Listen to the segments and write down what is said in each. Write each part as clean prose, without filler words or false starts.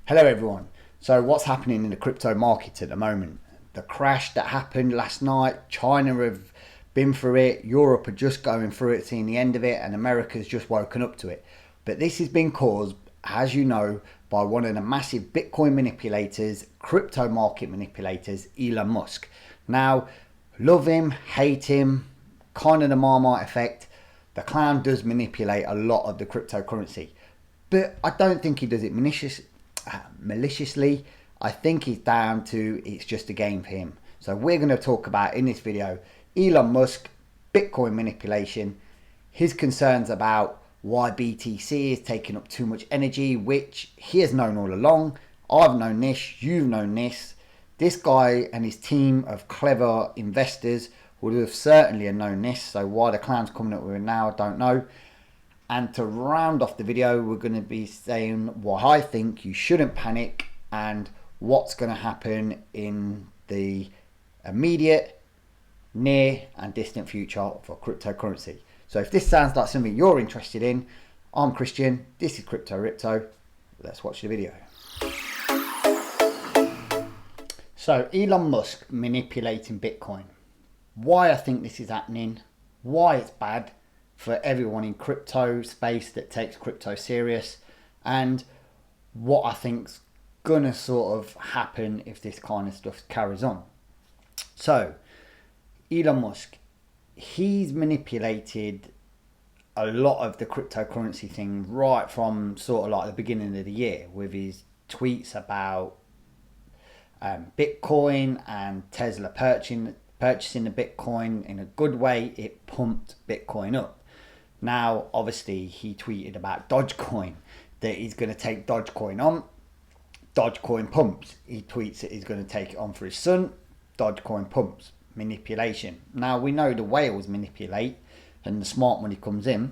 Hello everyone. So what's happening in the crypto market at the moment? The crash that happened last night, China have been through it, Europe are just going through it, seeing the end of it, and America's just woken up to it. But this has been caused, as you know, by one of the massive Bitcoin manipulators, crypto market manipulators, Elon Musk. Now, love him, hate him, kind of the Marmite effect. The clown does manipulate a lot of the cryptocurrency, but I don't think he does it maliciously. I think it's down to it's just a game for him. So we're going to talk about in this video Elon Musk, Bitcoin manipulation, his concerns about why BTC is taking up too much energy, which he has known all along. I've known this, you've known this. This guy and his team of clever investors would have certainly known this. So why the clown's coming up with it now, I don't know. And to round off the video, we're going to be saying why I think you shouldn't panic and what's going to happen in the immediate, near and distant future for cryptocurrency. So if this sounds like something you're interested in, I'm Christian, this is Crypto Ripto. Let's watch the video. So Elon Musk manipulating Bitcoin. Why I think this is happening, why it's bad for everyone in crypto space that takes crypto serious, and what I think's gonna sort of happen if this kind of stuff carries on. So Elon Musk, he's manipulated a lot of the cryptocurrency thing right from sort of like the beginning of the year with his tweets about Bitcoin and Tesla purchasing the Bitcoin in a good way. It pumped Bitcoin up. Now, obviously, he tweeted about dogecoin, that he's going to take dogecoin on. Dogecoin pumps. He tweets that he's going to take it on for his son. Dogecoin pumps. Manipulation. Now, we know the whales manipulate and the smart money comes in.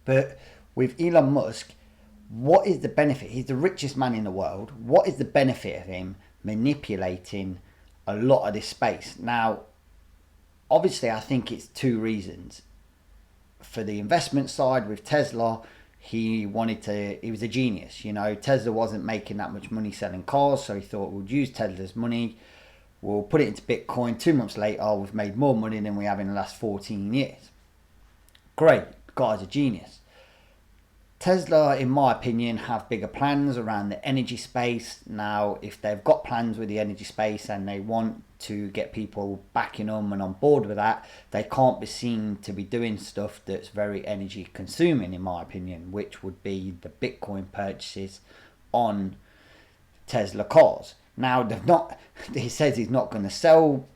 But with Elon Musk, what is the benefit? He's the richest man in the world. What is the benefit of him manipulating a lot of this space? Now, obviously, I think it's two reasons. For the investment side with Tesla, he was a genius. You know, Tesla wasn't making that much money selling cars, so he thought we'll use Tesla's money, we'll put it into Bitcoin. 2 months later, we've made more money than we have in the last 14 years. Great, guy's a genius. Tesla, in my opinion, have bigger plans around the energy space. Now, if they've got plans with the energy space and they want to get people backing them and on board with that, they can't be seen to be doing stuff that's very energy consuming, in my opinion, which would be the Bitcoin purchases on Tesla cars. Now, he says he's not going to sell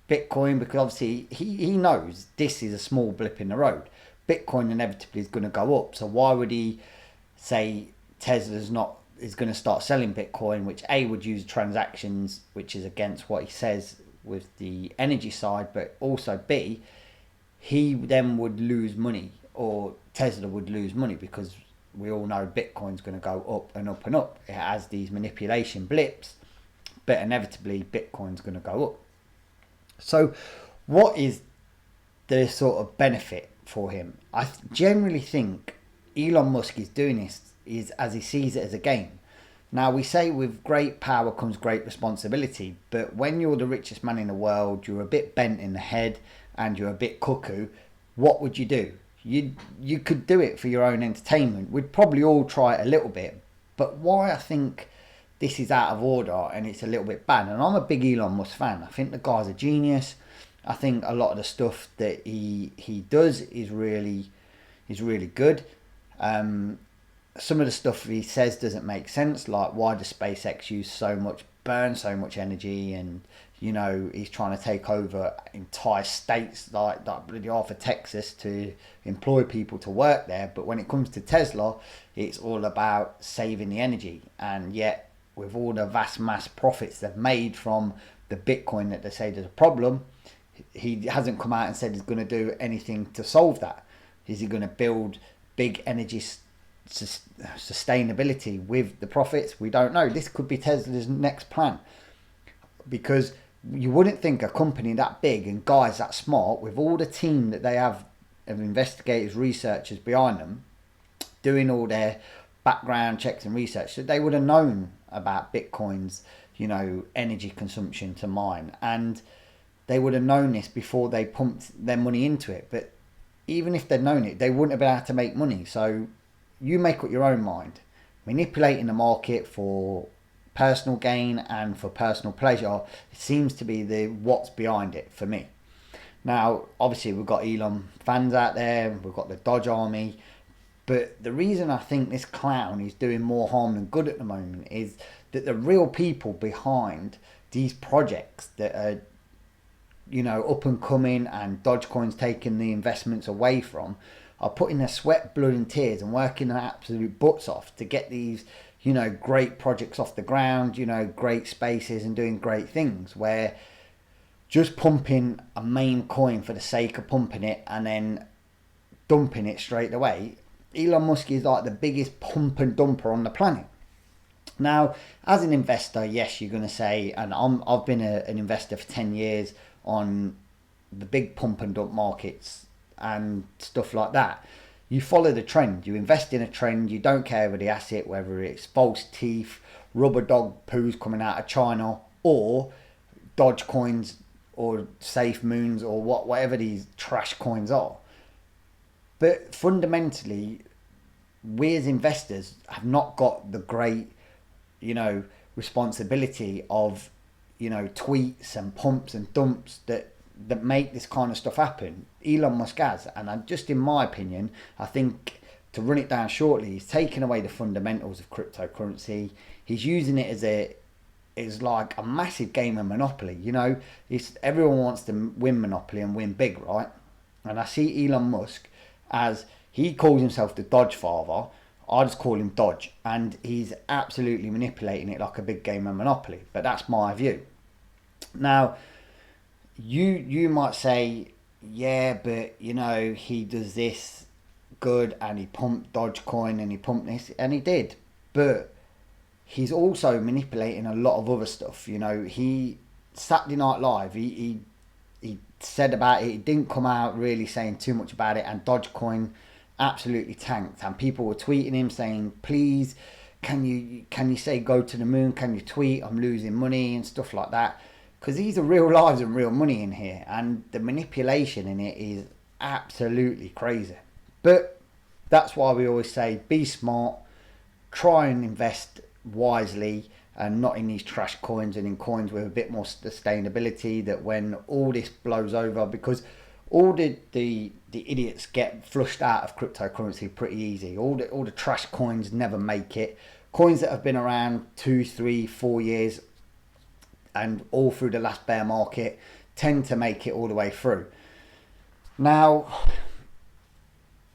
Bitcoin because obviously he knows this is a small blip in the road. Bitcoin inevitably is going to go up. So why would he say Tesla's is going to start selling Bitcoin, which A, would use transactions, which is against what he says with the energy side, but also B, he then would lose money, or Tesla would lose money, because we all know Bitcoin's going to go up and up and up. It has these manipulation blips, but inevitably Bitcoin's going to go up. So what is the sort of benefit for him? I generally think Elon Musk is doing this as he sees it as a game. Now, we say with great power comes great responsibility, but when you're the richest man in the world, you're a bit bent in the head and you're a bit cuckoo, what would you do? You could do it for your own entertainment. We'd probably all try it a little bit, but why I think this is out of order and it's a little bit bad, and I'm a big Elon Musk fan. I think the guy's a genius. I think a lot of the stuff that he does is really good. Some of the stuff he says doesn't make sense, like why does SpaceX burn so much energy, and you know, he's trying to take over entire states like bloody half of Texas to employ people to work there. But when it comes to Tesla, it's all about saving the energy, and yet with all the vast mass profits they've made from the Bitcoin that they say there's a problem, he hasn't come out and said he's going to do anything to solve that. Is he going to build big energy sustainability with the profits? We don't know. This could be Tesla's next plan, because you wouldn't think a company that big and guys that smart, with all the team that they have of investigators, researchers behind them, doing all their background checks and research, so they would have known about Bitcoin's, you know, energy consumption to mine, and they would have known this before they pumped their money into it. But even if they'd known it, they wouldn't have been able to make money. So you make up your own mind. Manipulating the market for personal gain and for personal pleasure, it seems to be the what's behind it for me. Now, obviously, we've got Elon fans out there, we've got the Dodge army, but the reason I think this clown is doing more harm than good at the moment is that the real people behind these projects that are, you know, up and coming, and Dogecoin's taking the investments away from, are putting their sweat, blood and tears and working their absolute butts off to get these, you know, great projects off the ground, you know, great spaces and doing great things, where just pumping a main coin for the sake of pumping it and then dumping it straight away. Elon Musk is like the biggest pump and dumper on the planet. Now, as an investor, yes, you're going to say, and I've been an investor for 10 years on the big pump and dump markets and stuff like that. You follow the trend. You invest in a trend. You don't care over the asset, whether it's false teeth, rubber dog poos coming out of China, or Dodge coins, or safe moons, or whatever these trash coins are. But fundamentally, we as investors have not got the great, you know, responsibility of, you know, tweets and pumps and dumps that make this kind of stuff happen. Elon Musk has, and just in my opinion, I think, to run it down shortly, he's taken away the fundamentals of cryptocurrency. He's using it as like a massive game of Monopoly. You know, everyone wants to win Monopoly and win big, right? And I see Elon Musk as, he calls himself the Dodge father. I just call him Dodge, and he's absolutely manipulating it like a big game of Monopoly. But that's my view. Now, you might say, yeah, but you know, he does this good, and he pumped Dogecoin, and he pumped this, and he did. But he's also manipulating a lot of other stuff. You know, Saturday Night Live, he said about it. He didn't come out really saying too much about it, and Dogecoin absolutely tanked, and people were tweeting him saying, please, can you say go to the moon, can you tweet, I'm losing money and stuff like that, because these are real lives and real money in here, and the manipulation in it is absolutely crazy. But that's why we always say, be smart, try and invest wisely, and not in these trash coins, and in coins with a bit more sustainability, that when all this blows over, because all the idiots get flushed out of cryptocurrency pretty easy. All the trash coins never make it. Coins that have been around 2, 3, 4 years and all through the last bear market tend to make it all the way through. Now,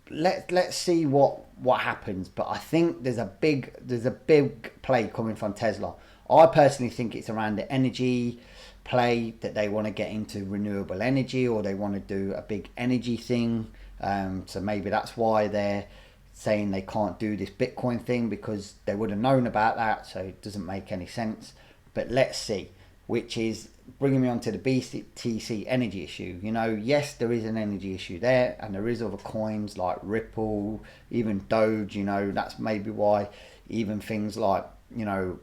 let's see what happens. But I think there's a big play coming from Tesla. I personally think it's around the energy play, that they want to get into renewable energy, or they want to do a big energy thing. So maybe that's why they're saying they can't do this Bitcoin thing, because they would have known about that. So it doesn't make any sense. But let's see, which is bringing me on to the BTC Energy Issue. You know, yes, there is an energy issue there, and there is other coins like Ripple, even Doge. You know, that's maybe why even things like, you know,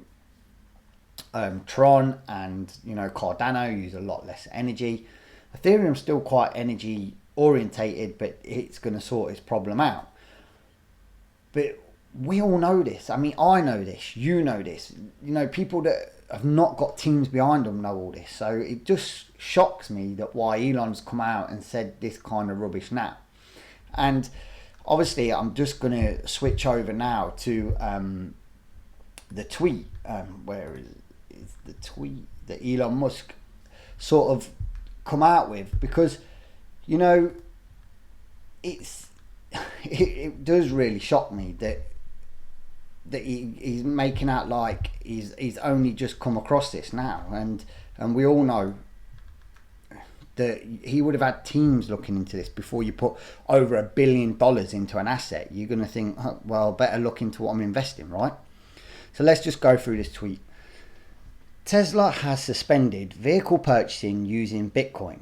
Tron and, you know, Cardano use a lot less energy. Ethereum's still quite energy orientated, but it's going to sort its problem out. But we all know this. I mean, I know this, you know this, you know, people that have not got teams behind them know all this. So it just shocks me that why Elon's come out and said this kind of rubbish now. And obviously I'm just going to switch over now to the tweet. Where is the tweet that Elon Musk sort of come out with? Because, you know, it does really shock me that he's making out like he's only just come across this now, and we all know that he would have had teams looking into this before you put over $1 billion into an asset. You're going to think, oh, well, better look into what I'm investing, right? So let's just go through this tweet. Tesla has suspended vehicle purchasing using Bitcoin.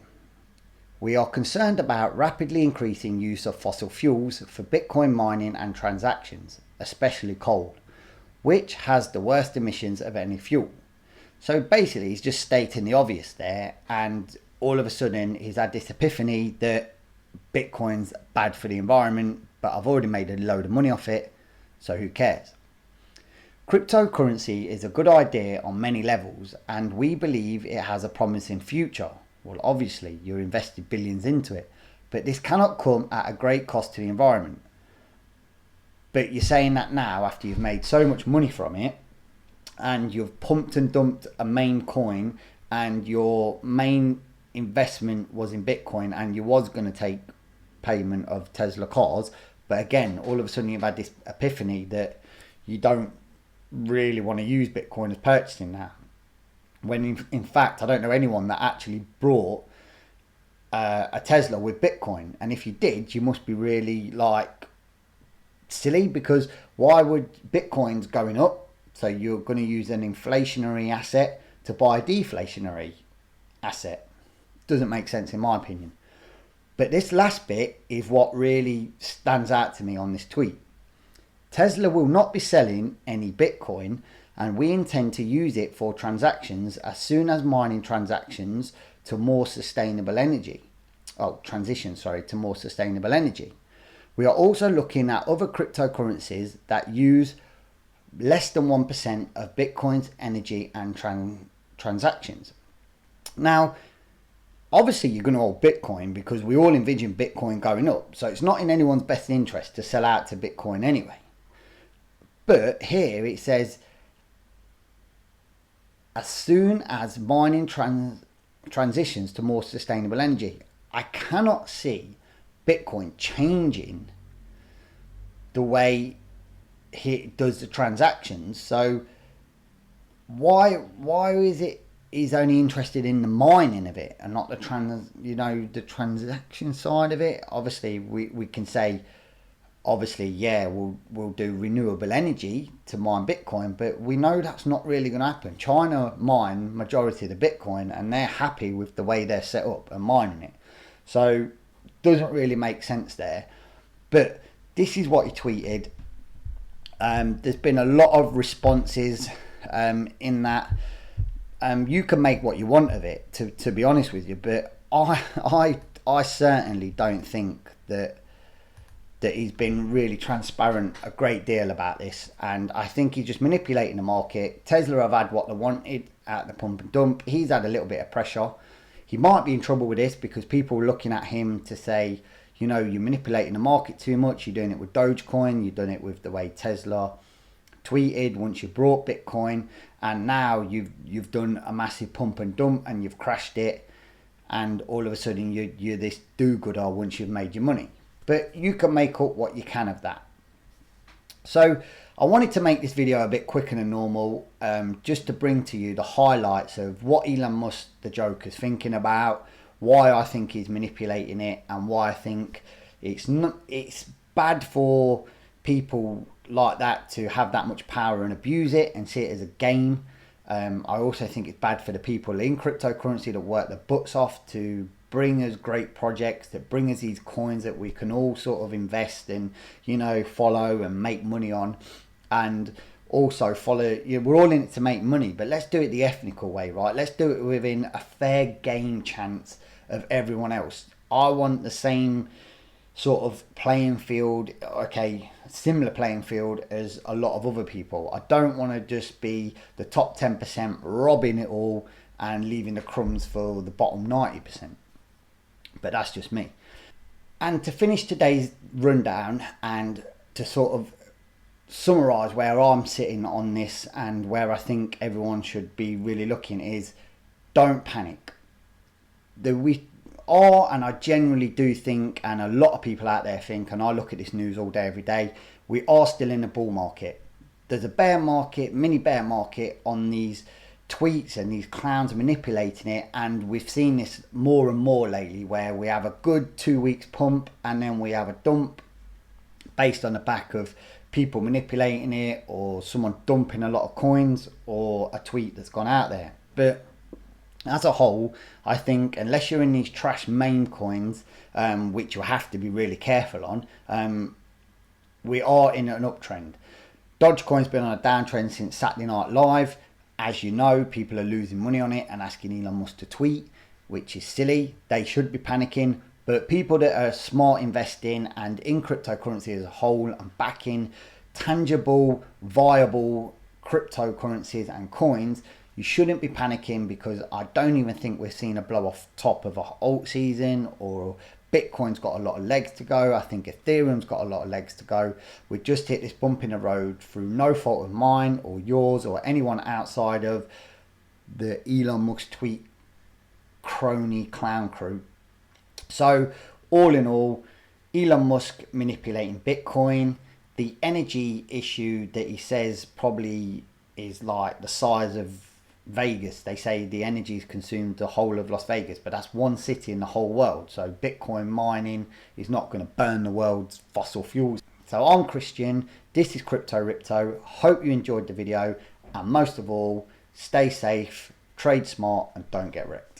We are concerned about rapidly increasing use of fossil fuels for Bitcoin mining and transactions. especially coal, which has the worst emissions of any fuel. So basically, he's just stating the obvious there, and all of a sudden, he's had this epiphany that Bitcoin's bad for the environment, but I've already made a load of money off it, so who cares? Cryptocurrency is a good idea on many levels, and we believe it has a promising future. Well, obviously, you invested billions into it, but this cannot come at a great cost to the environment. But you're saying that now after you've made so much money from it, and you've pumped and dumped a main coin, and your main investment was in Bitcoin, and you was going to take payment of Tesla cars, but again, all of a sudden you've had this epiphany that you don't really want to use Bitcoin as purchasing now. When in fact, I don't know anyone that actually brought a Tesla with Bitcoin, and if you did, you must be really like silly, because why would Bitcoin's going up? So you're going to use an inflationary asset to buy a deflationary asset. Doesn't make sense in my opinion. But this last bit is what really stands out to me on this tweet. Tesla will not be selling any Bitcoin, and we intend to use it for transactions as soon as mining transactions to more sustainable energy. To more sustainable energy. We are also looking at other cryptocurrencies that use less than 1% of Bitcoin's energy and transactions. Now, obviously you're going to hold Bitcoin because we all envision Bitcoin going up. So it's not in anyone's best interest to sell out to Bitcoin anyway. But here it says, as soon as mining transitions to more sustainable energy. I cannot see Bitcoin changing the way he does the transactions. So why is it he's only interested in the mining of it and not the transaction side of it? Obviously we can say, yeah, we'll do renewable energy to mine Bitcoin, but we know that's not really going to happen. China mine majority of the Bitcoin, and they're happy with the way they're set up and mining it. So doesn't really make sense there. But this is what he tweeted. There's been a lot of responses in that. You can make what you want of it, to be honest with you, but I certainly don't think that he's been really transparent a great deal about this, and I think he's just manipulating the market. Tesla have had what they wanted at the pump and dump. He's had a little bit of pressure. He might be in trouble with this because people are looking at him to say, you know, you're manipulating the market too much. You're doing it with Dogecoin. You've done it with the way Tesla tweeted once you brought Bitcoin, and now you've done a massive pump and dump and you've crashed it, and all of a sudden you're this do-gooder once you've made your money. But you can make up what you can of that. So I wanted to make this video a bit quicker than normal, just to bring to you the highlights of what Elon Musk, the Joker's thinking about, why I think he's manipulating it, and why I think it's bad for people like that to have that much power and abuse it and see it as a game. I also think it's bad for the people in cryptocurrency that work their butts off to bring us great projects, that bring us these coins that we can all sort of invest in, you know, follow and make money on, and also follow. You know, we're all in it to make money, but let's do it the ethical way, right? Let's do it within a fair game chance of everyone else. I want the same sort of playing field, similar playing field as a lot of other people. I don't want to just be the top 10% robbing it all and leaving the crumbs for the bottom 90%. But that's just me. And to finish today's rundown and to sort of summarize where I'm sitting on this and where I think everyone should be really looking is, don't panic. We are, and I generally do think, and a lot of people out there think, and I look at this news all day every day, we are still in a bull market. There's a bear market, mini bear market on these tweets, and these clowns are manipulating it, and we've seen this more and more lately, where we have a good 2 weeks pump and then we have a dump based on the back of people manipulating it, or someone dumping a lot of coins, or a tweet that's gone out there. But as a whole, I think unless you're in these trash meme coins, which you have to be really careful on, we are in an uptrend. Dogecoin's been on a downtrend since Saturday Night Live. As you know, people are losing money on it and asking Elon Musk to tweet, which is silly. They should be panicking. But people that are smart investing and in cryptocurrency as a whole and backing tangible, viable cryptocurrencies and coins, you shouldn't be panicking, because I don't even think we're seeing a blow off top of a alt season, or Bitcoin's got a lot of legs to go. I think Ethereum's got a lot of legs to go. We just hit this bump in the road through no fault of mine or yours or anyone outside of the Elon Musk Tweet crony clown crew. So all in all, Elon Musk manipulating Bitcoin. The energy issue that he says probably is like the size of Vegas. They say the energy's consumed the whole of Las Vegas, but that's one city in the whole world. So Bitcoin mining is not going to burn the world's fossil fuels. So I'm Christian, this is Crypto Ripto. Hope you enjoyed the video, and most of all, stay safe, trade smart, and don't get ripped.